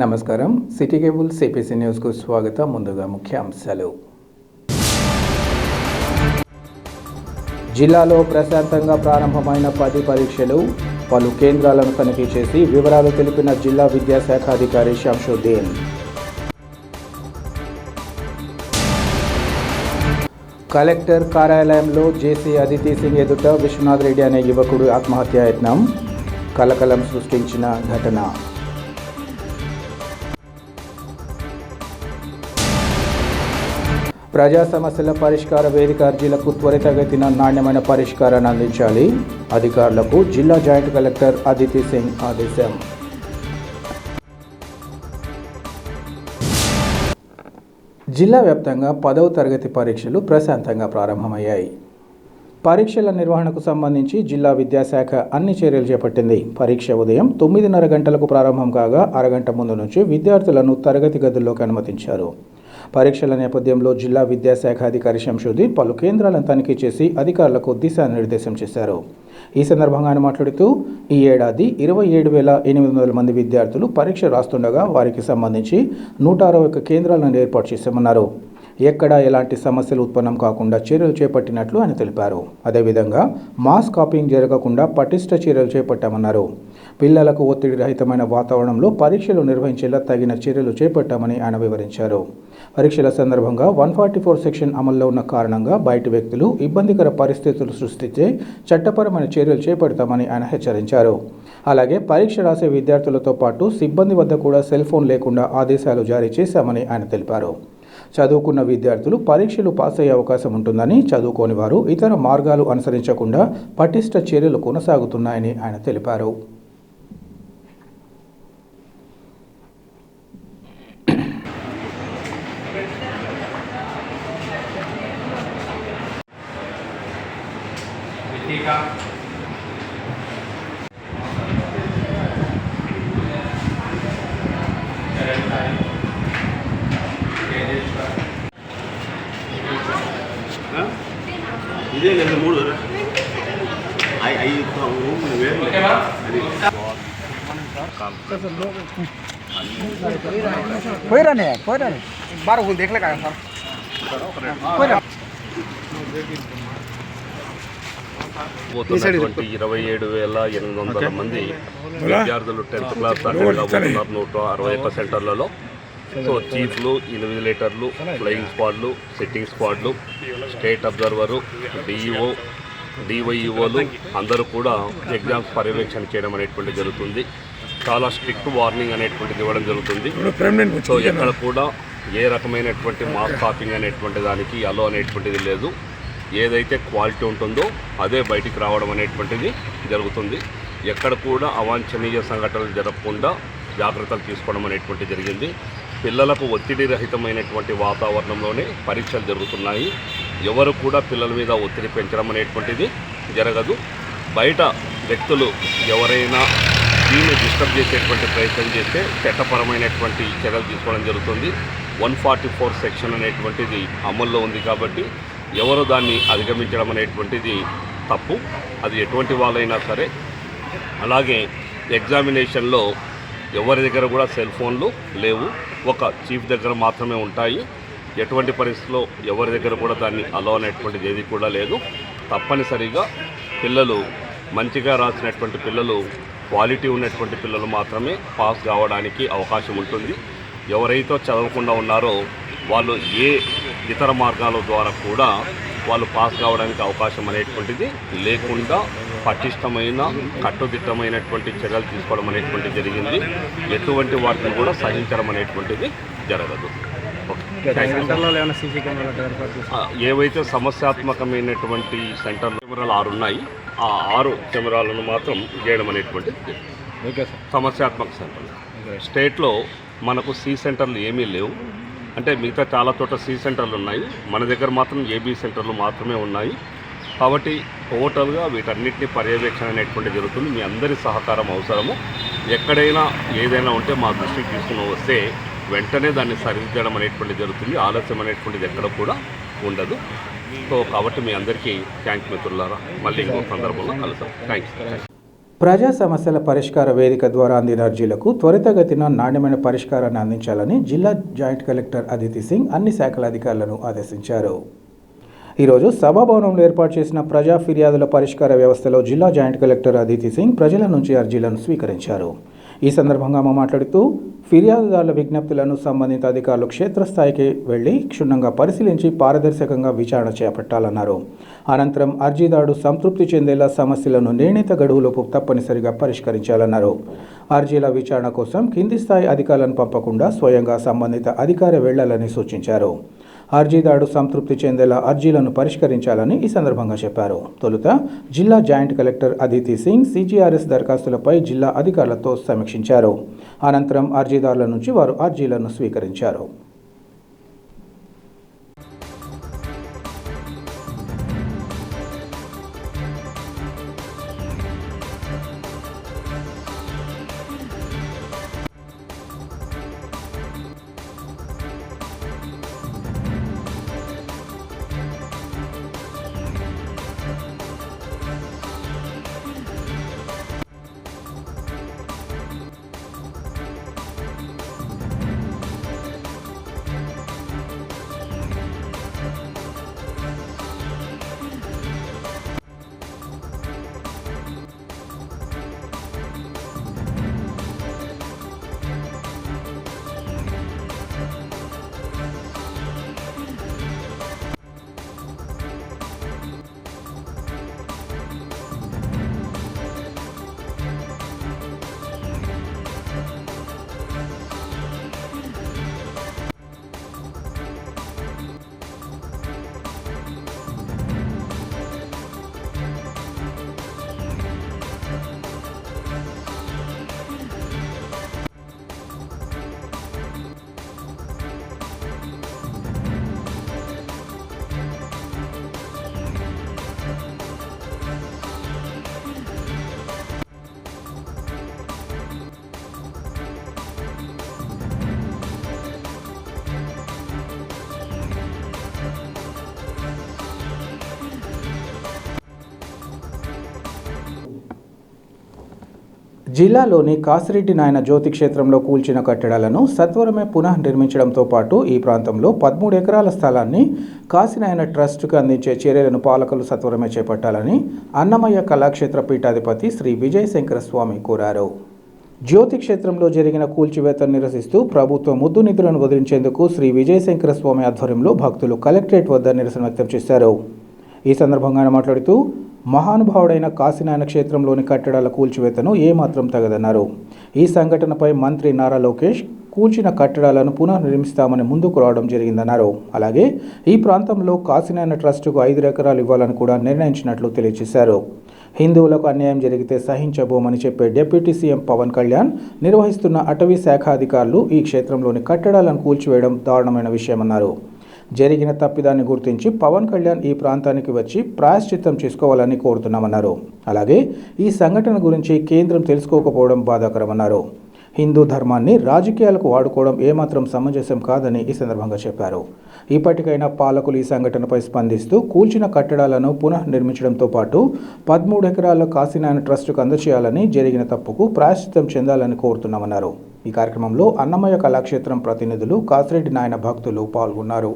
నమస్కారం. City cable CPC న్యూస్కు స్వాగతం. ముందుగా ముఖ్యాంశాలు. జిల్లాలో ప్రశాంతంగా ప్రారంభమైన 10 పరీక్షలు. పలు కేంద్రాలను తనిఖీ చేసి వివరాలు తెలిపిన జిల్లా విద్యాశాఖ అధికారి శంషుద్దీన్. కలెక్టర్ కార్యాలయంలో జేసీ అదితి సింగ్ ఎదుట విశ్వనాథ్ రెడ్డి అనే యువకుడు ఆత్మహత్యాయత్నం కలకలం సృష్టించిన ఘటన. ప్రజా సమస్యల పరిష్కార వేదిక అర్జీలకు త్వరితగతిన నాణ్యమైన పరిష్కారాన్ని అందించాలి. అధికారులకు జిల్లా జాయింట్ కలెక్టర్ అదితి సింగ్ ఆదేశం. జిల్లా వ్యాప్తంగా 10వ తరగతి పరీక్షలు ప్రశాంతంగా ప్రారంభమయ్యాయి. పరీక్షల నిర్వహణకు సంబంధించి జిల్లా విద్యాశాఖ అన్ని చర్యలు చేపట్టింది. పరీక్ష ఉదయం 9:30 గంటలకు ప్రారంభం కాగా అరగంట ముందు నుంచి విద్యార్థులను తరగతి గదుల్లోకి అనుమతించారు. పరీక్షల నేపథ్యంలో జిల్లా విద్యాశాఖ అధికారి శంషుద్దీన్ పలు కేంద్రాలను తనిఖీ చేసి అధికారులకు దిశానిర్దేశం చేశారు. ఈ సందర్భంగా ఆయన మాట్లాడుతూ ఈ ఏడాది 27,800 మంది విద్యార్థులు పరీక్ష రాస్తుండగా వారికి సంబంధించి 161 కేంద్రాలను ఏర్పాటు చేశామన్నారు. ఎక్కడా ఎలాంటి సమస్యలు ఉత్పన్నం కాకుండా చర్యలు చేపట్టినట్లు ఆయన తెలిపారు. అదేవిధంగా మాస్ కాపింగ్ జరగకుండా పటిష్ట చర్యలు చేపట్టామన్నారు. పిల్లలకు ఒత్తిడి రహితమైన వాతావరణంలో పరీక్షలు నిర్వహించేలా తగిన చర్యలు చేపట్టామని ఆయన వివరించారు. పరీక్షల సందర్భంగా 144 సెక్షన్ అమల్లో ఉన్న కారణంగా బయటి వ్యక్తులు ఇబ్బందికర పరిస్థితులు సృష్టించే చట్టపరమైన చర్యలు చేపడతామని ఆయన హెచ్చరించారు. అలాగే పరీక్ష రాసే విద్యార్థులతో పాటు సిబ్బంది వద్ద కూడా సెల్ ఫోన్ లేకుండా ఆదేశాలు జారీ చేశామని ఆయన తెలిపారు. చదువుకున్న విద్యార్థులు పరీక్షలు పాస్ అయ్యే అవకాశం ఉంటుందని, చదువుకోని వారు ఇతర మార్గాలు అనుసరించకుండా పటిష్ట చర్యలు కొనసాగుతున్నాయని ఆయన తెలిపారు. ఇదే లేదు 3 పోయిరానే బాగా देखले का सर పోతున్నటువంటి 27,800 మంది విద్యార్థులు 10th క్లాస్ దాకా 161 సెంటర్లలో చీఫ్లు, ఇన్విజిలేటర్లు, ఫ్లయింగ్ స్క్వాడ్లు, సిట్టింగ్ స్క్వాడ్లు, స్టేట్ అబ్జర్వరు, డిఈఓ, డివైఈఓలు అందరూ కూడా ఎగ్జామ్స్ పర్యవేక్షణ చేయడం అనేటువంటిది జరుగుతుంది. చాలా స్ట్రిక్ట్ వార్నింగ్ అనేటువంటిది ఇవ్వడం జరుగుతుంది. సో ఎక్కడ కూడా ఏ రకమైనటువంటి మాస్ కాపింగ్ అనేటువంటి దానికి అలో అనేటువంటిది లేదు. ఏదైతే క్వాలిటీ ఉంటుందో అదే బయటికి రావడం అనేటువంటిది జరుగుతుంది. ఎక్కడ కూడా అవాంఛనీయ సంఘటనలు జరగకుండా జాగ్రత్తలు తీసుకోవడం అనేటువంటిది జరిగింది. పిల్లలకు ఒత్తిడి రహితమైనటువంటి వాతావరణంలోనే పరీక్షలు జరుగుతున్నాయి. ఎవరు కూడా పిల్లల మీద ఒత్తిడి పెంచడం అనేటువంటిది జరగదు. బయట వ్యక్తులు ఎవరైనా దీన్ని డిస్టర్బ్ చేసేటువంటి ప్రయత్నం చేస్తే చట్టపరమైనటువంటి చర్యలు తీసుకోవడం జరుగుతుంది. 144 సెక్షన్ అనేటువంటిది అమల్లో ఉంది కాబట్టి ఎవరు దాన్ని అధిగమించడం అనేటువంటిది తప్పు. అది ఎటువంటి వాళ్ళైనా సరే. అలాగే ఎగ్జామినేషన్లో ఎవరి దగ్గర కూడా సెల్ ఫోన్లు లేవు. ఒక చీఫ్ దగ్గర మాత్రమే ఉంటాయి. ఎటువంటి పరిస్థితుల్లో ఎవరి దగ్గర కూడా దాన్ని అలో అనేటువంటిది ఏది కూడా లేదు. తప్పనిసరిగా పిల్లలు మంచిగా రాసినటువంటి పిల్లలు, క్వాలిటీ ఉన్నటువంటి పిల్లలు మాత్రమే పాస్ కావడానికి అవకాశం ఉంటుంది. ఎవరైతే చదవకుండా ఉన్నారో వాళ్ళు ఏ ఇతర మార్గాల ద్వారా కూడా వాళ్ళు పాస్ కావడానికి అవకాశం అనేటువంటిది లేకుండా పటిష్టమైన కట్టుదిట్టమైనటువంటి చర్యలు తీసుకోవడం అనేటువంటిది జరిగింది. ఎటువంటి వాటిని కూడా సహించడం అనేటువంటిది జరగదు. ఏవైతే సమస్యాత్మకమైనటువంటి సెంటర్లు కెమెరాలు 6 ఉన్నాయి. ఆ 6 కెమెరాలను మాత్రం చేయడం అనేటువంటిది సమస్యాత్మక సెంటర్లు. స్టేట్లో మనకు సి సెంటర్లు ఏమీ లేవు. అంటే మిగతా చాలా చోట్ల సి సెంటర్లు ఉన్నాయి. మన దగ్గర మాత్రం ఏబీ సెంటర్లు మాత్రమే ఉన్నాయి. కాబట్టి టోటల్గా వీటన్నిటిని పర్యవేక్షణ అనేటువంటి జరుగుతుంది. మీ అందరి సహకారం అవసరము. ఎక్కడైనా ఏదైనా ఉంటే మా దృష్టికి తీసుకుని వస్తే వెంటనే దాన్ని సరిదిద్దడం అనేటువంటి జరుగుతుంది. ఆలస్యం అనేటువంటిది ఎక్కడ కూడా ఉండదు. సో కాబట్టి మీ అందరికీ థ్యాంక్స్ మిత్రులారా. మళ్ళీ ఇంకో సందర్భంలో కలుద్దాం. థ్యాంక్స్. ప్రజా సమస్యల పరిష్కార వేదిక ద్వారా అందిన అర్జీలకు త్వరితగతిన నాణ్యమైన పరిష్కారాన్ని అందించాలని జిల్లా జాయింట్ కలెక్టర్ అదితి సింగ్ అన్ని శాఖల అధికారులను ఆదేశించారు. ఈరోజు సభాభవనంలో ఏర్పాటు చేసిన ప్రజా ఫిర్యాదుల పరిష్కార వ్యవస్థలో జిల్లా జాయింట్ కలెక్టర్ అదితి సింగ్ ప్రజల నుంచి అర్జీలను స్వీకరించారు. ఈ సందర్భంగా ఆమె మాట్లాడుతూ ఫిర్యాదుదారుల విజ్ఞప్తులను సంబంధిత అధికారులు క్షేత్రస్థాయికి వెళ్లి క్షుణ్ణంగా పరిశీలించి పారదర్శకంగా విచారణ చేపట్టాలన్నారు. అనంతరం అర్జీదారుడు సంతృప్తి చెందేలా సమస్యలను నిర్ణీత గడువులోపు తప్పనిసరిగా పరిష్కరించాలన్నారు. అర్జీల విచారణ కోసం కింది స్థాయి అధికారులను పంపకుండా స్వయంగా సంబంధిత అధికారి వెళ్లాలని సూచించారు. అర్జీదారుడు సంతృప్తి చెందేలా అర్జీలను పరిష్కరించాలని ఈ సందర్భంగా చెప్పారు. తొలుత జిల్లా joint collector Aditi Singh CGRS దరఖాస్తులపై జిల్లా అధికారులతో సమీక్షించారు. అనంతరం అర్జీదారుల నుంచి వారు అర్జీలను స్వీకరించారు. జిల్లాలోని కాసిరెడ్డి నాయన జ్యోతి క్షేత్రంలో కూల్చిన కట్టడాలను సత్వరమే పునః నిర్మించడంతో పాటు ఈ ప్రాంతంలో 13 ఎకరాల స్థలాన్ని కాశీనాయన ట్రస్టుకు అందించే చర్యలను పాలకులు సత్వరమే చేపట్టాలని అన్నమయ్య కళాక్షేత్ర పీఠాధిపతి శ్రీ విజయశంకర స్వామి కోరారు. జ్యోతి క్షేత్రంలో జరిగిన కూల్చివేతను నిరసిస్తూ ప్రభుత్వ ముద్దు నిధులను వదిలించేందుకు శ్రీ విజయశంకర స్వామి ఆధ్వర్యంలో భక్తులు కలెక్టరేట్ వద్ద నిరసన వ్యక్తం చేశారు. ఈ సందర్భంగా మాట్లాడుతూ మహానుభావుడైన కాశీనాయన క్షేత్రంలోని కట్టడాల కూల్చివేతను ఏమాత్రం తగదన్నారు. ఈ సంఘటనపై మంత్రి నారా లోకేష్ కూల్చిన కట్టడాలను పునర్నిర్మిస్తామని ముందుకు రావడం జరిగిందన్నారు. అలాగే ఈ ప్రాంతంలో కాశీనాయన ట్రస్టుకు 5 ఎకరాలు ఇవ్వాలని కూడా నిర్ణయించినట్లు తెలియజేశారు. హిందువులకు అన్యాయం జరిగితే సహించబోమని చెప్పే డిప్యూటీ సీఎం పవన్ కళ్యాణ్ నిర్వహిస్తున్న అటవీ శాఖ అధికారులు ఈ క్షేత్రంలోని కట్టడాలను కూల్చివేయడం దారుణమైన విషయమన్నారు. జరిగిన తప్పిదాన్ని గుర్తించి పవన్ కళ్యాణ్ ఈ ప్రాంతానికి వచ్చి ప్రాయశ్చిత్తం చేసుకోవాలని కోరుతున్నామన్నారు. అలాగే ఈ సంఘటన గురించి కేంద్రం తెలుసుకోకపోవడం బాధాకరమన్నారు. హిందూ ధర్మాన్ని రాజకీయాలకు వాడుకోవడం ఏమాత్రం సమంజసం కాదని ఈ సందర్భంగా చెప్పారు. ఇప్పటికైనా పాలకులు ఈ సంఘటనపై స్పందిస్తూ కూల్చిన కట్టడాలను పునః నిర్మించడంతో పాటు 13 ఎకరాల కాశీనాయన ట్రస్టుకు అందజేయాలని, జరిగిన తప్పుకు ప్రాయశ్చిత్తం చెందాలని కోరుతున్నామన్నారు. ఈ కార్యక్రమంలో అన్నమయ్య కళాక్షేత్రం ప్రతినిధులు, కాసిరెడ్డి నాయన భక్తులు పాల్గొన్నారు.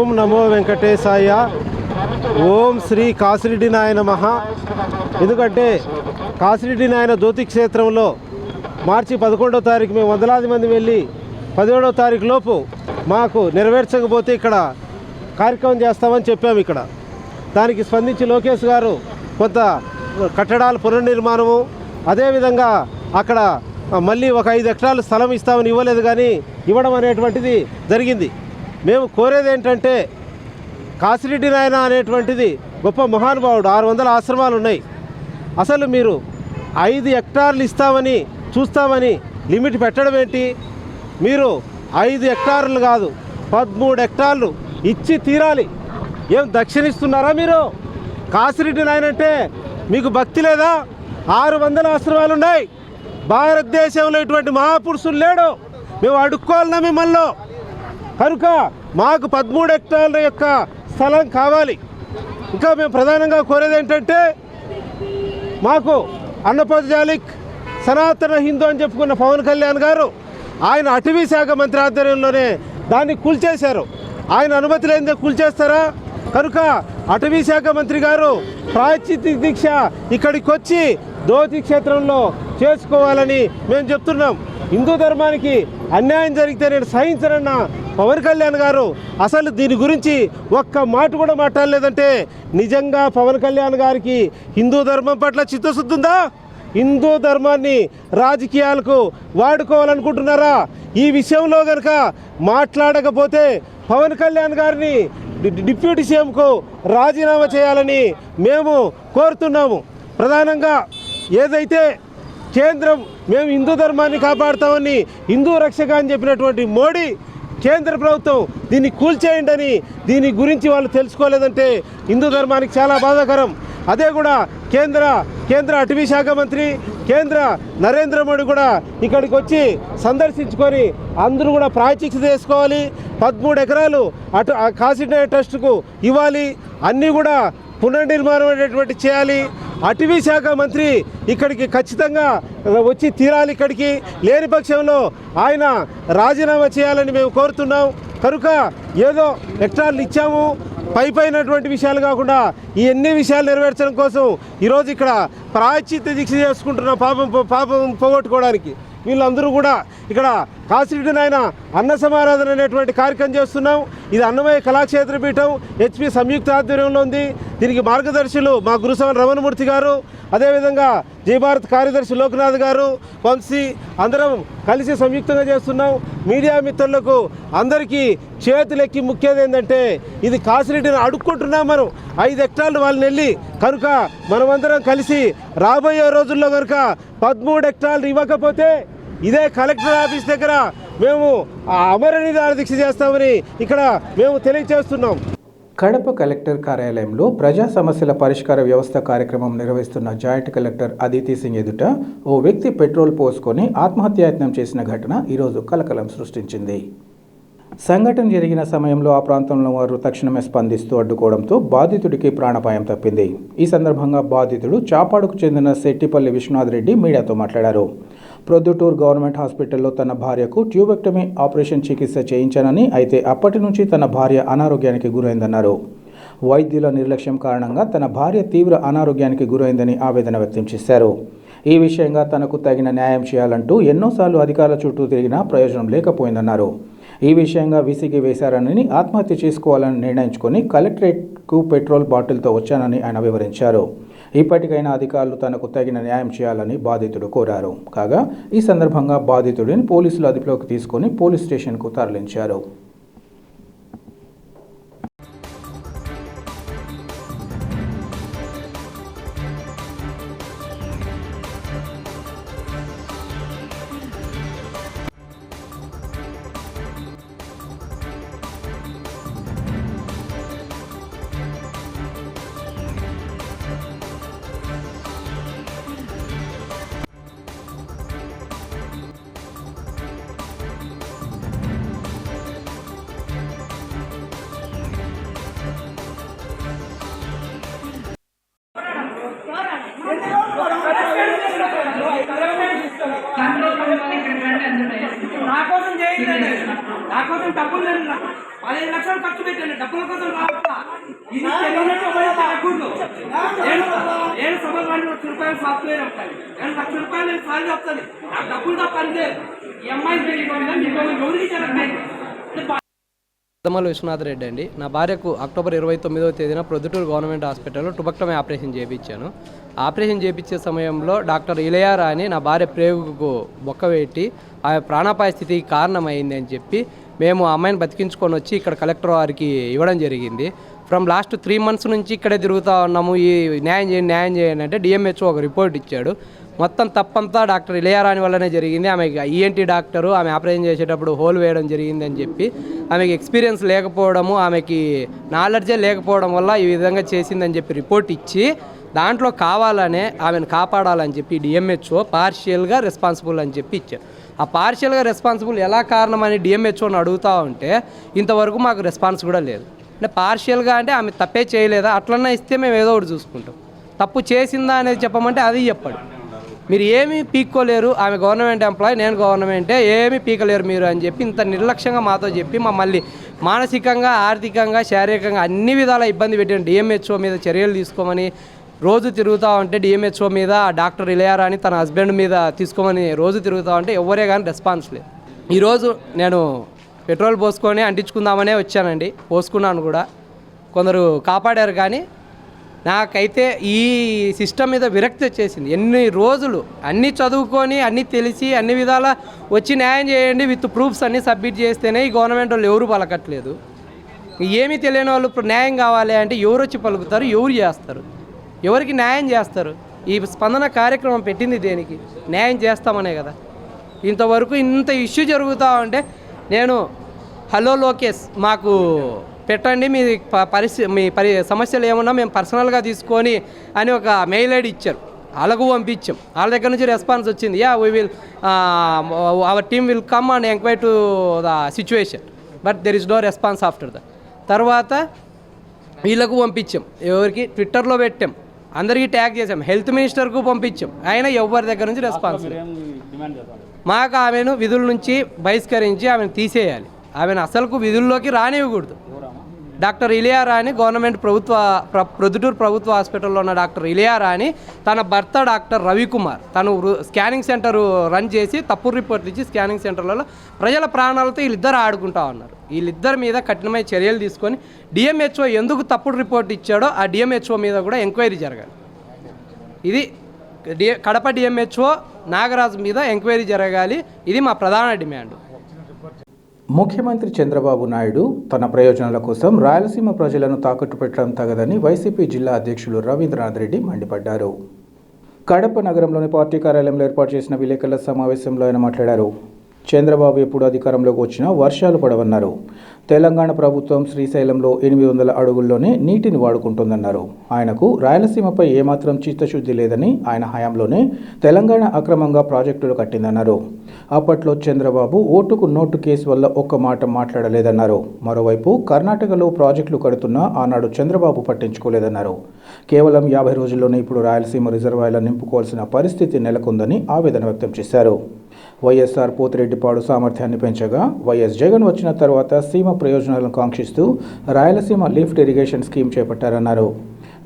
ఓం నమో వెంకటేశాయ. ఓం శ్రీ కాసిరెడ్డి నాయన మహా. ఎందుకంటే కాసిరెడ్డి నాయన జ్యోతి క్షేత్రంలో మార్చి 11వ తారీఖు మేము వందలాది మంది వెళ్ళి 17వ తారీఖు లోపు మాకు నెరవేర్చకపోతే ఇక్కడ కార్యక్రమం చేస్తామని చెప్పాము. ఇక్కడ దానికి స్పందించి లోకేష్ గారు కొంత కట్టడాల పునర్నిర్మాణము, అదేవిధంగా అక్కడ మళ్ళీ ఒక 5 ఎకరాలు స్థలం ఇస్తామని ఇవ్వలేదు, కానీ ఇవ్వడం అనేటువంటిది జరిగింది. మేము కోరేది ఏంటంటే కాసిరెడ్డి నాయన అనేటువంటిది గొప్ప మహానుభావుడు, 600 ఆశ్రమాలు ఉన్నాయి. అసలు మీరు 5 హెక్టార్లు ఇస్తామని చూస్తామని లిమిట్ పెట్టడం ఏంటి? మీరు 5 హెక్టార్లు కాదు 13 హెక్టార్లు ఇచ్చి తీరాలి. ఏం దక్షిణిస్తున్నారా మీరు? కాసిరెడ్డి నాయన అంటే మీకు భక్తి లేదా? 600 ఆశ్రమాలు ఉన్నాయి. భారతదేశంలో ఇటువంటి మహాపురుషులు లేడు. మేము అడుక్కోవాలన్నా మిమ్మల్ని. కనుక మాకు 13 హెక్టార్ల యొక్క స్థలం కావాలి. ఇంకా మేము ప్రధానంగా కోరేది ఏంటంటే మాకు అన్నపూర్ణాలిక్ సనాతన హిందూ అని చెప్పుకున్న పవన్ కళ్యాణ్ గారు ఆయన అటవీ శాఖ మంత్రి ఆధ్వర్యంలోనే దాన్ని కూల్చేశారు. ఆయన అనుమతి లేనిదే కూల్చేస్తారా? కనుక అటవీ శాఖ మంత్రి గారు ప్రాయశ్చిత్త దీక్ష ఇక్కడికి వచ్చి దోతి క్షేత్రంలో చేసుకోవాలని మేము చెప్తున్నాం. హిందూ ధర్మానికి అన్యాయం జరిగితే నేను సహించనన్న పవన్ కళ్యాణ్ గారు అసలు దీని గురించి ఒక్క మాట కూడా మాట్లాడలేదంటే నిజంగా పవన్ కళ్యాణ్ గారికి హిందూ ధర్మం పట్ల చిత్తశుద్ధి ఉందా? హిందూ ధర్మాన్ని రాజకీయాలకు వాడుకోవాలనుకుంటున్నారా? ఈ విషయంలో కనుక మాట్లాడకపోతే పవన్ కళ్యాణ్ గారిని డిప్యూటీ సీఎంకు రాజీనామా చేయాలని మేము కోరుతున్నాము. ప్రధానంగా ఏదైతే కేంద్రం మేము హిందూ ధర్మాన్ని కాపాడుతామని హిందూ రక్షక అని చెప్పినటువంటి మోడీ కేంద్ర ప్రభుత్వం దీన్ని కూల్చేయండి అని దీని గురించి వాళ్ళు తెలుసుకోలేదంటే హిందూ ధర్మానికి చాలా బాధాకరం. అదే కూడా కేంద్ర అటవీ శాఖ మంత్రి కేంద్ర నరేంద్ర మోడీ కూడా ఇక్కడికి వచ్చి సందర్శించుకొని అందరూ కూడా ప్రాయశ్చిత్త చేసుకోవాలి. 13 ఎకరాలు కాసిరెడ్డి ట్రస్ట్కు ఇవ్వాలి. అన్నీ కూడా పునర్నిర్మాణం అనేటువంటి చేయాలి. అటవీ శాఖ మంత్రి ఇక్కడికి ఖచ్చితంగా వచ్చి తీరాలి. ఇక్కడికి లేని పక్షంలో ఆయన రాజీనామా చేయాలని మేము కోరుతున్నాం. కనుక ఏదో హెక్టార్లు ఇచ్చాము పైనటువంటి విషయాలు కాకుండా ఈ ఎన్ని విషయాలు నెరవేర్చడం కోసం ఈరోజు ఇక్కడ ప్రాయశ్చిత్త దీక్ష చేసుకుంటున్న పాపం పోగొట్టుకోవడానికి వీళ్ళందరూ కూడా ఇక్కడ కాసిరెడ్డి నాయన అన్న సమారాధన అనేటువంటి కార్యక్రమం చేస్తున్నాం. ఇది అన్నమయ్య కళాక్షేత్ర పీఠం హెచ్పి సంయుక్త ఆధ్వర్యంలో ఉంది. దీనికి మార్గదర్శులు మా గురుసవన రమణమూర్తి గారు, అదేవిధంగా జయభారత్ కార్యదర్శి లోక్నాథ్ గారు, వంశీ అందరం కలిసి సంయుక్తంగా చేస్తున్నాం. మీడియా మిత్రులకు అందరికీ చేతులెక్కి ముఖ్యది ఏంటంటే ఇది కాసిరెడ్డిని అడుక్కుంటున్నాం మనం. 5 హెక్టార్లు వాళ్ళని వెళ్ళి కనుక మనమందరం కలిసి రాబోయే రోజుల్లో కనుక 13 హెక్టార్లు ఇవ్వకపోతే ఇదే కలెక్టర్ ఆఫీస్ దగ్గర మేము అమరనిరాహార దీక్ష చేస్తామని ఇక్కడ మేము తెలియజేస్తున్నాం. కడప కలెక్టర్ కార్యాలయంలో ప్రజా సమస్యల పరిష్కార వ్యవస్థ కార్యక్రమం నిర్వహిస్తున్న జాయింట్ కలెక్టర్ అదితి సింగ్ ఎదుట ఓ వ్యక్తి పెట్రోల్ పోసుకొని ఆత్మహత్యాయత్నం చేసిన ఘటన ఈరోజు కలకలం సృష్టించింది. సంఘటన జరిగిన సమయంలో ఆ ప్రాంతంలో వారు తక్షణమే స్పందిస్తూ అడ్డుకోవడంతో బాధితుడికి ప్రాణాపాయం తప్పింది. ఈ సందర్భంగా బాధితుడు చాపాడుకు చెందిన శెట్టిపల్లి విశ్వనాథ్ రెడ్డి మీడియాతో మాట్లాడారు. ప్రొద్దుటూరు గవర్నమెంట్ హాస్పిటల్లో తన భార్యకు ట్యూబెక్టమీ ఆపరేషన్ చికిత్స చేయించానని, అయితే అప్పటి నుంచి తన భార్య అనారోగ్యానికి గురైందన్నారు. వైద్యుల నిర్లక్ష్యం కారణంగా తన భార్య తీవ్ర అనారోగ్యానికి గురైందని ఆవేదన వ్యక్తం చేశారు. ఈ విషయంగా తనకు తగిన న్యాయం చేయాలంటూ ఎన్నోసార్లు అధికారుల చుట్టూ తిరిగినా ప్రయోజనం లేకపోయిందన్నారు. ఈ విషయంగా విసిగి వేశారని, ఆత్మహత్య చేసుకోవాలని నిర్ణయించుకొని కలెక్టరేట్కు పెట్రోల్ బాటిల్తో వచ్చానని ఆయన వివరించారు. ఇప్పటికైనా అధికారులు తనకు తగిన న్యాయం చేయాలని బాధితుడు కోరారు. కాగా ఈ సందర్భంగా బాధితుడిని పోలీసులు అదుపులోకి తీసుకొని పోలీస్ స్టేషన్కు తరలించారు. నాకోసం చేయండి, నాకోసం డబ్బులు లేదు. 15 లక్షలు ఖర్చు పెట్టండి, డబ్బుల కోసం రావట్లా. ఇది తెలియనట్టు తగ్గకూడదు. నేను సభలు ₹1,00,000 సాఫ్ట్వేర్ వస్తాయి, ₹1,00,000 నేను సాలరీ వస్తుంది. నాకు డబ్బులు తప్ప అంతే. ఈ అమ్మాయి ఎవరికి జరగలేదు. దమ్మల విశ్వనాథ్ రెడ్డి అండి. నా భార్యకు అక్టోబర్ 29వ తేదీన ప్రొద్దుటూరు గవర్నమెంట్ హాస్పిటల్లో ట్యూబెక్టమీ ఆపరేషన్ చేయించాను. ఆపరేషన్ చేయించే సమయంలో డాక్టర్ ఇలయారా అని నా భార్య ప్రేగుకు బొక్క పెట్టి ఆమె ప్రాణాపాయ స్థితికి కారణమైంది అని చెప్పి మేము ఆ అమ్మాయిని బతికించుకొని వచ్చి ఇక్కడ కలెక్టర్ వారికి ఇవ్వడం జరిగింది. ఫ్రమ్ లాస్ట్ 3 months నుంచి ఇక్కడే తిరుగుతూ ఉన్నాము. ఈ న్యాయం చేయండి అంటే డిఎంహెచ్ఓ ఒక రిపోర్ట్ ఇచ్చాడు. మొత్తం తప్పంతా డాక్టర్ ఇలయారా అని వల్లనే జరిగింది. ఆమె ఈఎన్టీ డాక్టరు, ఆమె ఆపరేషన్ చేసేటప్పుడు హోల్ వేయడం జరిగింది అని చెప్పి ఆమెకి ఎక్స్పీరియన్స్ లేకపోవడము, ఆమెకి నాలెడ్జే లేకపోవడం వల్ల ఈ విధంగా చేసిందని చెప్పి రిపోర్ట్ ఇచ్చి దాంట్లో కావాలనే ఆమెను కాపాడాలని చెప్పి డిఎంహెచ్ఓ పార్షియల్గా రెస్పాన్సిబుల్ అని చెప్పి ఇచ్చారు. ఆ పార్షియల్గా రెస్పాన్సిబుల్ ఎలా కారణమని డిఎంహెచ్ఓని అడుగుతూ ఉంటే ఇంతవరకు మాకు రెస్పాన్స్ కూడా లేదు. అంటే పార్షియల్గా అంటే ఆమె తప్పే చేయలేదా అట్లన్నా ఇస్తే మేము ఏదో ఒకటి చూసుకుంటాం. తప్పు చేసిందా అనేది చెప్పమంటే అది చెప్పండి. మీరు ఏమీ పీక్కోలేరు, ఆమె గవర్నమెంట్ ఎంప్లాయీ, నేను గవర్నమెంటే, ఏమీ పీకలేరు మీరు అని చెప్పి ఇంత నిర్లక్ష్యంగా మాతో చెప్పి మమ్మల్ని మానసికంగా, ఆర్థికంగా, శారీరకంగా అన్ని విధాల ఇబ్బంది పెట్టిన డిఎంహెచ్ఓ మీద చర్యలు తీసుకోమని రోజు తిరుగుతూ ఉంటే డిఎంహెచ్ఓ మీద డాక్టర్ ఇలయారా అని తన హస్బెండ్ మీద తీసుకోమని రోజు తిరుగుతూ ఉంటే ఎవరే కానీ రెస్పాన్స్ లేదు. ఈరోజు నేను పెట్రోల్ పోసుకొని అంటించుకుందామనే వచ్చానండి, పోసుకున్నాను కూడా. కొందరు కాపాడారు కానీ నాకైతే ఈ సిస్టమ్ మీద విరక్తి వచ్చేసింది. ఎన్ని రోజులు అన్నీ చదువుకొని అన్నీ తెలిసి అన్ని విధాలా వచ్చి న్యాయం చేయండి విత్ ప్రూఫ్స్ అన్నీ సబ్మిట్ చేస్తేనే ఈ గవర్నమెంట్ వాళ్ళు ఎవరు పలకట్లేదు. ఏమీ తెలియని వాళ్ళు ఇప్పుడు న్యాయం కావాలి అంటే ఎవరు వచ్చి పలుకుతారు, ఎవరు చేస్తారు, ఎవరికి న్యాయం చేస్తారు? ఈ స్పందన కార్యక్రమం పెట్టింది దేనికి? న్యాయం చేస్తామనే కదా. ఇంతవరకు ఇంత ఇష్యూ జరుగుతూ ఉంటే నేను హలో లోకేష్ మాకు పెట్టండి, మీ సమస్యలు ఏమన్నా మేము పర్సనల్గా తీసుకొని అని ఒక మెయిల్ ఐడి ఇచ్చారు. వాళ్ళకు పంపించాం. వాళ్ళ దగ్గర నుంచి రెస్పాన్స్ వచ్చింది, we will our team will come and enquiry to the situation, but there is no response after the. తర్వాత వీళ్ళకు పంపించాం, ఎవరికి ట్విట్టర్లో పెట్టాం, అందరికీ ట్యాగ్ చేసాం, హెల్త్ మినిస్టర్కు పంపించాం, అయినా ఎవరి దగ్గర నుంచి రెస్పాన్స్ లేదు. మాకు ఆమెను విధుల నుంచి బహిష్కరించి ఆమెను తీసేయాలి, ఆమెను అసలుకు విధుల్లోకి రానివ్వకూడదు. డాక్టర్ ఇలయారా అని గవర్నమెంట్ ప్రొద్దుటూరు ప్రభుత్వ హాస్పిటల్లో ఉన్న డాక్టర్ ఇలయారా అని తన భర్త డాక్టర్ రవికుమార్ తను స్కానింగ్ సెంటర్ రన్ చేసి తప్పుడు రిపోర్ట్లు ఇచ్చి స్కానింగ్ సెంటర్లలో ప్రజల ప్రాణాలతో వీళ్ళిద్దరు ఆడుకుంటా ఉన్నారు. వీళ్ళిద్దరి మీద కఠినమైన చర్యలు తీసుకొని డిఎంహెచ్ఓ ఎందుకు తప్పుడు రిపోర్ట్ ఇచ్చాడో ఆ డిఎంహెచ్ఓ మీద కూడా ఎంక్వైరీ జరగాలి. ఇది కడప డిఎంహెచ్ఓ నాగరాజు మీద ఎంక్వైరీ జరగాలి. ఇది మా ప్రధాన డిమాండ్. ముఖ్యమంత్రి చంద్రబాబు నాయుడు తన ప్రయోజనాల కోసం రాయలసీమ ప్రజలను తాకట్టు పెట్టడం తగదని వైసీపీ జిల్లా అధ్యక్షులు రవీంద్రనాథ్ రెడ్డి మండిపడ్డారు. కడప నగరంలోని పార్టీ కార్యాలయంలో ఏర్పాటు చేసిన విలేకరుల సమావేశంలో ఆయన మాట్లాడారు. చంద్రబాబు ఎప్పుడు అధికారంలోకి వచ్చినా వర్షాలు పడవన్నారు. తెలంగాణ ప్రభుత్వం శ్రీశైలంలో 800 అడుగుల్లోనే నీటిని వాడుకుంటుందన్నారు. ఆయనకు రాయలసీమపై ఏమాత్రం చిత్తశుద్ధి లేదని, ఆయన హయాంలోనే తెలంగాణ అక్రమంగా ప్రాజెక్టులు కట్టిందన్నారు. అప్పట్లో చంద్రబాబు ఓటుకు నోటు కేసు వల్ల ఒక్క మాట మాట్లాడలేదన్నారు. మరోవైపు కర్ణాటకలో ప్రాజెక్టులు కడుతున్నా ఆనాడు చంద్రబాబు పట్టించుకోలేదన్నారు. కేవలం 50 రోజుల్లోనే ఇప్పుడు రాయలసీమ రిజర్వాయర్లను నింపుకోవాల్సిన పరిస్థితి నెలకొందని ఆవేదన వ్యక్తం చేశారు. వైఎస్ఆర్ పోతిరెడ్డిపాడు సామర్థ్యాన్ని పెంచగా వైఎస్ జగన్ వచ్చిన తర్వాత సీమ ప్రయోజనాలను కాంక్షిస్తూ రాయలసీమ లిఫ్ట్ ఇరిగేషన్ స్కీమ్ చేపట్టారన్నారు.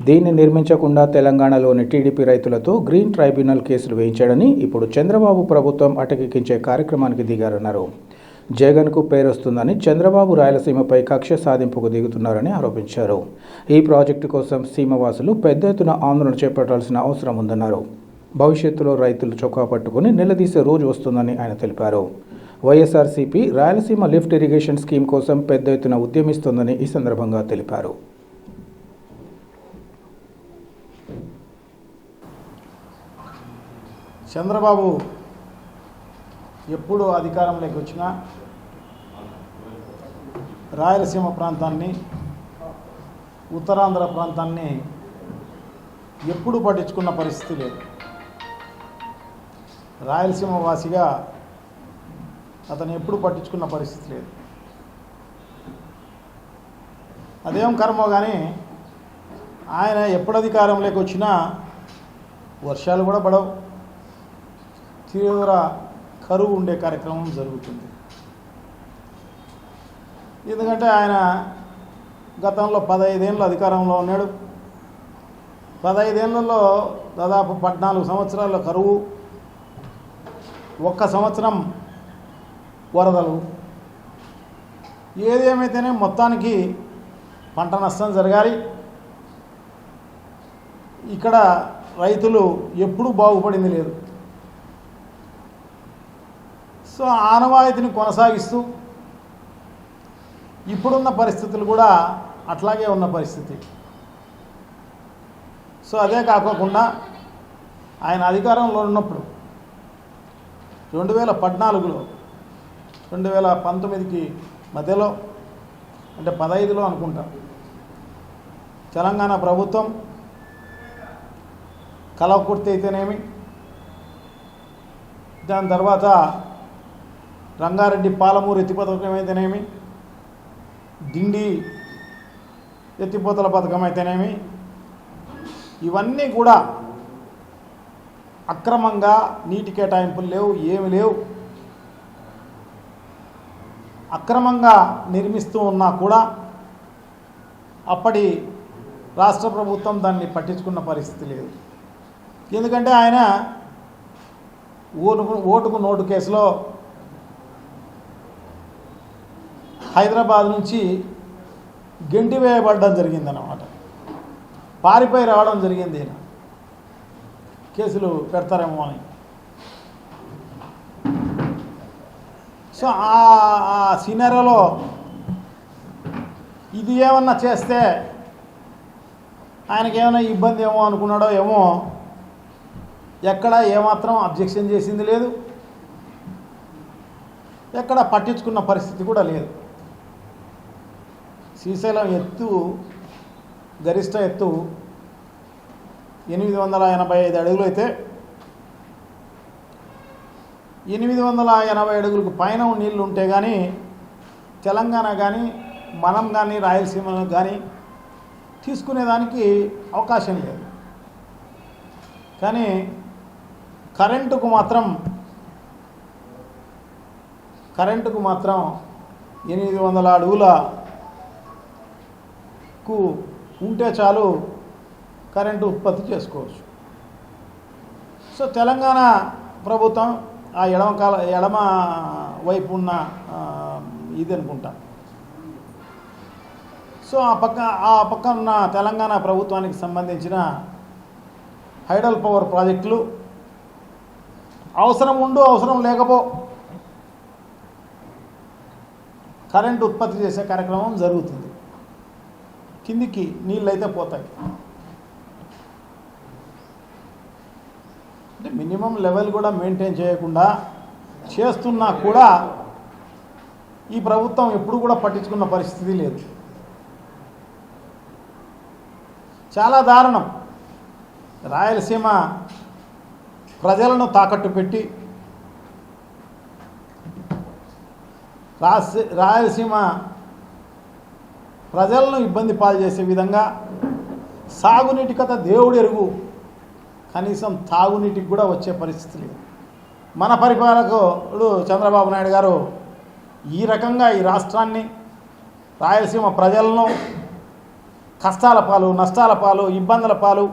దీన్ని నిర్మించకుండా తెలంగాణలోని టీడీపీ రైతులతో గ్రీన్ ట్రైబ్యునల్ కేసులు వేయించాడని ఇప్పుడు చంద్రబాబు ప్రభుత్వం అటకెక్కించే కార్యక్రమానికి దిగారన్నారు. జగన్కు పేరొస్తుందని చంద్రబాబు రాయలసీమపై కక్ష సాధింపుకు దిగుతున్నారని ఆరోపించారు. ఈ ప్రాజెక్టు కోసం సీమవాసులు పెద్ద ఎత్తున ఆందోళన చేపట్టాల్సిన అవసరం ఉందన్నారు. భవిష్యత్తులో రైతులు చొక్కా పట్టుకుని నిలదీసే రోజు వస్తుందని ఆయన తెలిపారు. YSRCP Rayalaseema lift irrigation scheme కోసం పెద్ద ఎత్తున ఉద్యమిస్తోందని ఈ సందర్భంగా తెలిపారు. చంద్రబాబు ఎప్పుడు అధికారంలోకి వచ్చినా రాయలసీమ ప్రాంతాన్ని, ఉత్తరాంధ్ర ప్రాంతాన్ని ఎప్పుడు పట్టించుకున్న పరిస్థితి లేదు. రాయలసీమ వాసిగా అతను ఎప్పుడు పట్టించుకున్న పరిస్థితి లేదు. అదేం కర్మో కానీ ఆయన ఎప్పుడు అధికారంలోకి వచ్చినా వర్షాలు కూడా పడవు, తీవ్ర కరువు ఉండే కార్యక్రమం జరుగుతుంది. ఎందుకంటే ఆయన గతంలో 15 ఏళ్ళు అధికారంలో ఉన్నాడు. 15 ఏళ్లలో దాదాపు 14 సంవత్సరాల కరువు, 1 సంవత్సరం వరదలు. ఏదేమైతేనే మొత్తానికి పంట నష్టం జరగాలి. ఇక్కడ రైతులు ఎప్పుడూ బాగుపడింది లేదు. సో ఆనవాయితీని కొనసాగిస్తూ ఇప్పుడున్న పరిస్థితులు కూడా అట్లాగే ఉన్న పరిస్థితి. సో అదే కాకుండా ఆయన అధికారంలో ఉన్నప్పుడు 2014లో 2019కి మధ్యలో అంటే 15లో అనుకుంటా తెలంగాణ ప్రభుత్వం కలవకుర్తి అయితేనేమి, దాని తర్వాత రంగారెడ్డి పాలమూరు ఎత్తి పథకం అయితేనేమి, డిండి ఎత్తిపోతల పథకం అయితేనేమి, ఇవన్నీ కూడా అక్రమంగా నీటి కేటాయింపులు లేవు, ఏమి లేవు. అక్రమంగా నిర్మిస్తూ ఉన్నా కూడా అప్పటి రాష్ట్ర ప్రభుత్వం దాన్ని పట్టించుకున్న పరిస్థితి లేదు. ఎందుకంటే ఆయన ఓటుకు నోటు కేసులో హైదరాబాద్ నుంచి గెంటి వేయబడడం జరిగిందన్నమాట. పారిపోయి రావడం జరిగింది. ఈయన కేసులు పెడతారేమో అని. సో ఆ సినారియోలో ఇది ఏమన్నా చేస్తే ఆయనకి ఏమైనా ఇబ్బంది ఏమో అనుకున్నాడో ఏమో, ఎక్కడ ఏమాత్రం అబ్జెక్షన్ చేసింది లేదు, ఎక్కడ పట్టించుకున్న పరిస్థితి కూడా లేదు. శ్రీశైలం ఎత్తు గరిష్ట ఎత్తు 885 అడుగులు అయితే 880 అడుగులకు పైన నీళ్ళు ఉంటే కానీ తెలంగాణ కానీ మనం కానీ రాయలసీమలో కానీ తీసుకునేదానికి అవకాశం లేదు. కానీ కరెంటుకు మాత్రం 800 అడుగులకు ఉంటే చాలు కరెంటు ఉత్పత్తి చేసుకోవచ్చు. సో తెలంగాణ ప్రభుత్వం ఆ ఎడమ వైపు ఉన్న ఇది అనుకుంటా. సో ఆ పక్క ఉన్న తెలంగాణ ప్రభుత్వానికి సంబంధించిన హైడల్ పవర్ ప్రాజెక్టులు అవసరం ఉండు అవసరం లేకపో కరెంటు ఉత్పత్తి చేసే కార్యక్రమం జరుగుతుంది. కిందికి నీళ్ళు అయితే పోతాయి. అంటే మినిమం లెవెల్ కూడా మెయింటైన్ చేయకుండా చేస్తున్నా కూడా ఈ ప్రభుత్వం ఎప్పుడు కూడా పట్టించుకున్న పరిస్థితి లేదు. చాలా దారుణం. రాయలసీమ ప్రజలను తాకట్టు పెట్టి రాయలసీమ ప్రజలను ఇబ్బంది పాలు చేసే విధంగా సాగునీటి కథ దేవుడు ఎరుగు, కనీసం తాగునీటికి కూడా వచ్చే పరిస్థితి లేదు. మన పరిపాలకుడు చంద్రబాబు నాయుడు గారు ఈ రకంగా ఈ రాష్ట్రాన్ని రాయలసీమ ప్రజలను కష్టాల పాలు, నష్టాల పాలు, ఇబ్బందుల పాలు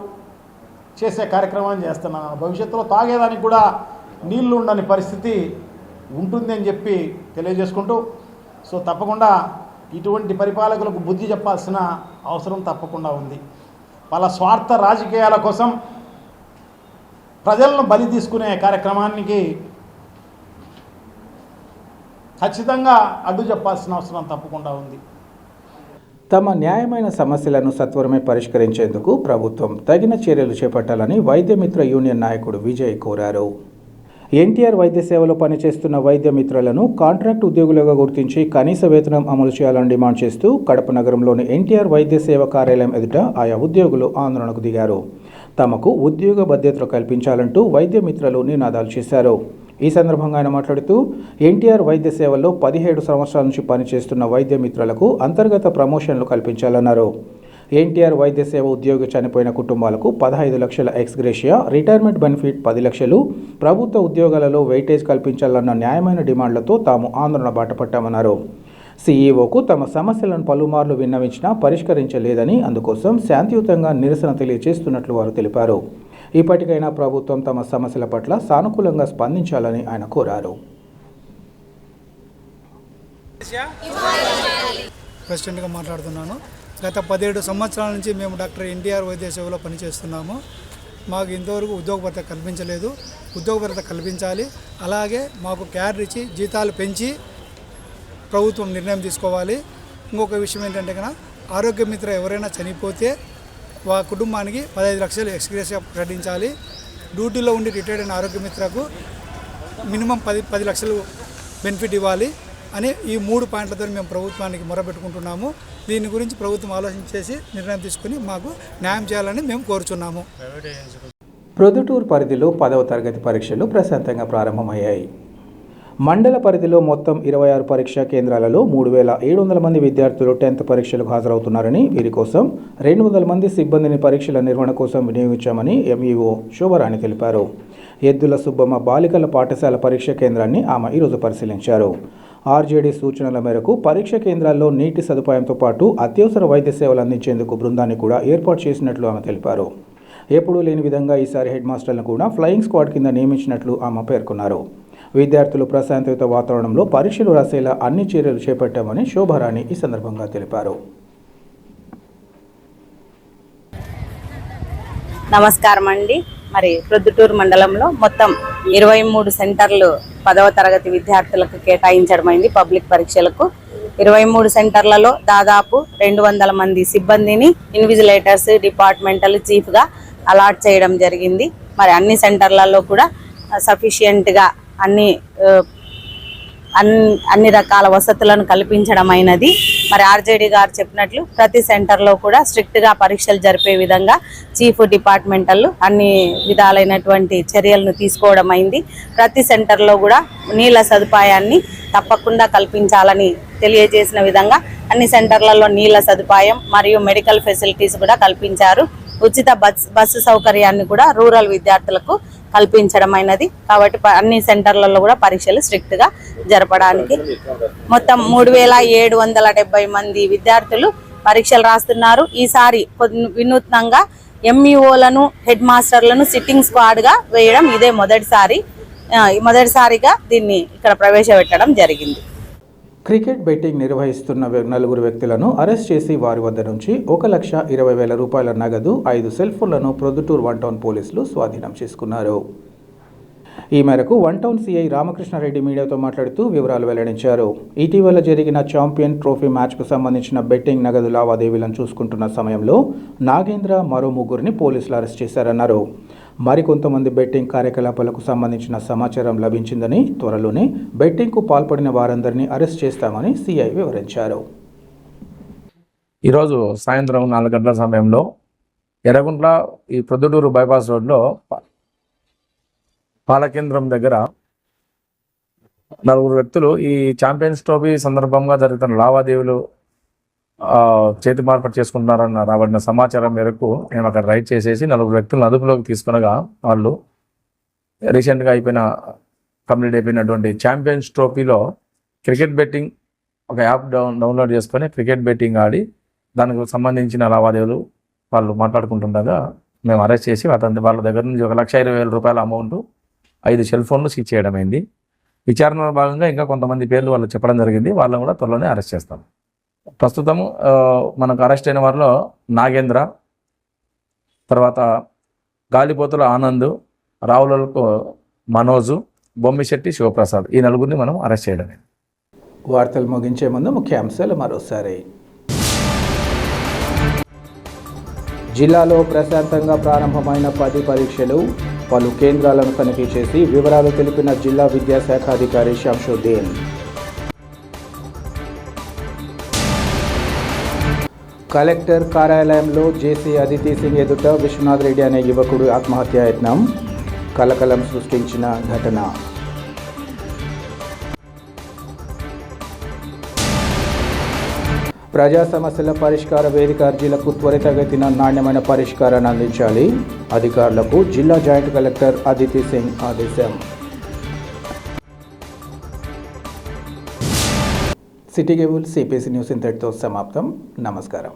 చేసే కార్యక్రమం చేస్తున్నాను. భవిష్యత్తులో తాగేదానికి కూడా నీళ్లు ఉండని పరిస్థితి ఉంటుంది అని చెప్పి తెలియజేసుకుంటూ, సో తప్పకుండా ఇటువంటి పరిపాలకులకు బుద్ధి చెప్పాల్సిన అవసరం తప్పకుండా ఉంది. వాళ్ళ స్వార్థ రాజకీయాల కోసం ప్రజలను బలి తీసుకునే కార్యక్రమానికి ఖచ్చితంగా అడ్డు చెప్పాల్సిన అవసరం తప్పకుండా ఉంది. తమ న్యాయమైన సమస్యలను సత్వరమే పరిష్కరించేందుకు ప్రభుత్వం తగిన చర్యలు చేపట్టాలని వైద్యమిత్ర యూనియన్ నాయకుడు విజయ్ కోరారు. ఎన్టీఆర్ వైద్య సేవలో పనిచేస్తున్న వైద్య మిత్రులను కాంట్రాక్ట్ ఉద్యోగులుగా గుర్తించి కనీస వేతనం అమలు చేయాలని డిమాండ్ చేస్తూ కడప నగరంలోని ఎన్టీఆర్ వైద్య సేవ కార్యాలయం ఎదుట ఆయా ఉద్యోగులు ఆందోళనకు దిగారు. తమకు ఉద్యోగ భద్రత కల్పించాలంటూ వైద్య మిత్రులు నినాదాలు చేశారు. ఈ సందర్భంగా ఆయన మాట్లాడుతూ ఎన్టీఆర్ వైద్య సేవల్లో 17 సంవత్సరాల నుంచి పనిచేస్తున్న వైద్య మిత్రులకు అంతర్గత ప్రమోషన్లు కల్పించాలన్నారు. ఎన్టీఆర్ వైద్య సేవ ఉద్యోగి చనిపోయిన కుటుంబాలకు 15 లక్షల ఎక్స్గ్రేషియా, రిటైర్మెంట్ బెనిఫిట్ 10 లక్షలు, ప్రభుత్వ ఉద్యోగాలలో వెయిటేజ్ కల్పించాలన్న న్యాయమైన డిమాండ్లతో తాము ఆందోళన బాటపట్టామన్నారు. సీఈఓకు తమ సమస్యలను పలుమార్లు విన్నవించినా పరిష్కరించలేదని, అందుకోసం శాంతియుతంగా నిరసన తెలియజేస్తున్నట్లు వారు తెలిపారు. ఇప్పటికైనా ప్రభుత్వం తమ సమస్యల పట్ల సానుకూలంగా స్పందించాలని ఆయన కోరారు. ప్రెసిడెంట్గా మాట్లాడుతున్నాను. గత 17 సంవత్సరాల నుంచి మేము డాక్టర్ ఎన్టీఆర్ వైద్య సేవలో పనిచేస్తున్నాము. మాకు ఇంతవరకు ఉద్యోగ భద్రత కల్పించలేదు. ఉద్యోగ భద్రత కల్పించాలి. అలాగే మాకు క్యాడర్ ఇచ్చి జీతాలు పెంచి ప్రభుత్వం నిర్ణయం తీసుకోవాలి. ఇంకొక విషయం ఏంటంటే కనుక ఆరోగ్య మిత్ర ఎవరైనా చనిపోతే కుటుంబానికి 15 లక్షలు ఎక్స్గ్రేషియా ప్రకటించాలి. డ్యూటీలో ఉండి రిటైర్డ్ అయిన ఆరోగ్య మిత్రకు మినిమం 10 లక్షలు బెనిఫిట్ ఇవ్వాలి అని ఈ 3 పాయింట్లతో మేము ప్రభుత్వానికి మొరపెట్టుకుంటున్నాము. దీని గురించి ప్రభుత్వం ఆలోచించేసి నిర్ణయం తీసుకుని మాకు న్యాయం చేయాలని మేము కోరుచున్నాము. ప్రొద్దుటూరు పరిధిలో 10వ తరగతి పరీక్షలు ప్రశాంతంగా ప్రారంభమయ్యాయి. మండల పరిధిలో మొత్తం 26 పరీక్షా కేంద్రాలలో 3,700 మంది విద్యార్థులు 10th పరీక్షలకు హాజరవుతున్నారని, వీరి కోసం 200 మంది సిబ్బందిని పరీక్షల నిర్వహణ కోసం వినియోగించామని ఎంఈఓ శోభరాణి తెలిపారు. ఎద్దుల సుబ్బమ్మ బాలికల పాఠశాల పరీక్ష కేంద్రాన్ని ఆమె ఈరోజు పరిశీలించారు. ఆర్జేడీ సూచనల మేరకు పరీక్ష కేంద్రాల్లో నీటి సదుపాయంతో పాటు అత్యవసర వైద్య సేవలు అందించేందుకు బృందాన్ని కూడా ఏర్పాటు చేసినట్లు ఆమె తెలిపారు. ఎప్పుడూ లేని విధంగా ఈసారి హెడ్ మాస్టర్లను కూడా ఫ్లయింగ్ స్క్వాడ్ కింద నియమించినట్లు ఆమె పేర్కొన్నారు. విద్యార్థులు ప్రశాంతయుత వాతావరణంలో పరీక్షలు రాసేలా అన్ని చర్యలు చేపట్టామని శోభారాణి ఈ సందర్భంగా తెలిపారు. నమస్కారం అండి. మరి ప్రొద్దుటూరు మండలంలో మొత్తం 23 సెంటర్లు 10వ తరగతి విద్యార్థులకు కేటాయించడమైంది. పబ్లిక్ పరీక్షలకు 23 సెంటర్లలో దాదాపు 200 మంది సిబ్బందిని ఇన్విజిలేటర్స్, డిపార్ట్మెంటల్ చీఫ్గా అలాట్ చేయడం జరిగింది. మరి అన్ని సెంటర్లలో కూడా సఫిషియెంట్గా అన్ని రకాల వసతులను కల్పించడం అయినది. మరి ఆర్జేడీ గారు చెప్పినట్లు ప్రతి సెంటర్లో కూడా స్ట్రిక్ట్గా పరీక్షలు జరిపే విధంగా చీఫ్ డిపార్ట్మెంటల్ అన్ని విధాలైనటువంటి చర్యలను తీసుకోవడం అయింది. ప్రతి సెంటర్లో కూడా నీళ్ళ సదుపాయాన్ని తప్పకుండా కల్పించాలని తెలియజేసిన విధంగా అన్ని సెంటర్లలో నీళ్ళ సదుపాయం మరియు మెడికల్ ఫెసిలిటీస్ కూడా కల్పించారు. ఉచిత బస్సు సౌకర్యాన్ని కూడా రూరల్ విద్యార్థులకు కల్పించడం అయినది. కాబట్టి అన్ని సెంటర్లలో కూడా పరీక్షలు స్ట్రిక్ట్గా జరపడానికి మొత్తం 3,770 మంది విద్యార్థులు పరీక్షలు రాస్తున్నారు. ఈసారి వినూత్నంగా ఎంఈఓలను, హెడ్ మాస్టర్లను సిట్టింగ్ స్క్వాడ్గా వేయడం ఇదే మొదటిసారిగా దీన్ని ఇక్కడ ప్రవేశపెట్టడం జరిగింది. క్రికెట్ బెట్టింగ్ నిర్వహిస్తున్న 4 వ్యక్తులను అరెస్ట్ చేసి వారి వద్ద నుంచి 1,20,000 రూపాయల నగదు, 5 సెల్ ఫోన్లను ప్రొద్దుటూరు 1 టౌన్ పోలీసులు స్వాధీనం చేసుకున్నారు. ఈ మేరకు 1 టౌన్ సిఐ రామకృష్ణారెడ్డి మీడియాతో మాట్లాడుతూ వివరాలు వెల్లడించారు. ఇటీవల జరిగిన ఛాంపియన్ ట్రోఫీ మ్యాచ్కు సంబంధించిన బెట్టింగ్ నగదు లావాదేవీలను చూసుకుంటున్న సమయంలో నాగేంద్ర మరో 3గురిని పోలీసులు అరెస్ట్ చేశారన్నారు. మరికొంతమంది బెట్టింగ్ కార్యకలాపాలకు సంబంధించిన సమాచారం లభించిందని, త్వరలోనే బెట్టింగ్కు పాల్పడిన వారందరినీ అరెస్ట్ చేస్తామని సిఐ వివరించారు. ఈరోజు సాయంత్రం 4 గంటల సమయంలో ఎర్రగుంట్ల ఈ ప్రొద్దుటూరు బైపాస్ రోడ్లో పాలకేంద్రం దగ్గర 4 వ్యక్తులు ఈ ఛాంపియన్స్ ట్రోఫీ సందర్భంగా జరుగుతున్న లావాదేవీలు చేతి మార్పిడి చేసుకుంటున్నారన్న రాబడిన సమాచారం మేరకు మేము అక్కడ రైడ్ చేసేసి 4 వ్యక్తులను అదుపులోకి తీసుకునగా వాళ్ళు రీసెంట్గా కంప్లీట్ అయిపోయినటువంటి ఛాంపియన్స్ ట్రోఫీలో క్రికెట్ బెట్టింగ్ ఒక యాప్ డౌన్లోడ్ చేసుకొని క్రికెట్ బెట్టింగ్ ఆడి దానికి సంబంధించిన లావాదేవీలు వాళ్ళు మాట్లాడుకుంటుండగా మేము అరెస్ట్ చేసి వాళ్ళ దగ్గర నుంచి 1,20,000 రూపాయల అమౌంట్, 5 సెల్ ఫోన్లు సీజ్ చేయడం అయింది. విచారణలో భాగంగా ఇంకా కొంతమంది పేర్లు వాళ్ళు చెప్పడం జరిగింది. వాళ్ళని కూడా త్వరలోనే అరెస్ట్ చేస్తాం. ప్రస్తుతం మనకు అరెస్ట్ అయిన వారిలో నాగేంద్ర, తర్వాత గాలిపోతుల ఆనంద్, రావులకు మనోజు, బొమ్మిశెట్టి శివప్రసాద్, ఈ 4గురిని మనం అరెస్ట్ చేయడమే. వార్తలు ముగించే ముందు ముఖ్యాంశాలు మరోసారి. జిల్లాలో ప్రశాంతంగా ప్రారంభమైన 10 పరీక్షలు, పలు కేంద్రాలను తనిఖీ చేసి వివరాలు తెలిపిన జిల్లా విద్యాశాఖ అధికారి శంషుద్దీన్. కలెక్టర్ కార్యాలయంలో జేసీ అదితి సింగ్ ఎదుట విశ్వనాథ్ రెడ్డి అనే యువకుడు ఆత్మహత్యాయత్నం కలకలం సృష్టించిన ఘటన. ప్రజా సమస్యల పరిష్కార వేదిక అర్జీలకు త్వరితగతిన నాణ్యమైన పరిష్కారాన్ని అందించాలి, అధికారులకు జిల్లా జాయింట్ కలెక్టర్ అదితి సింగ్ ఆదేశం. సిటీ కేబుల్ సిపిసి న్యూస్ ఇంతటితో సమాప్తం. నమస్కారం.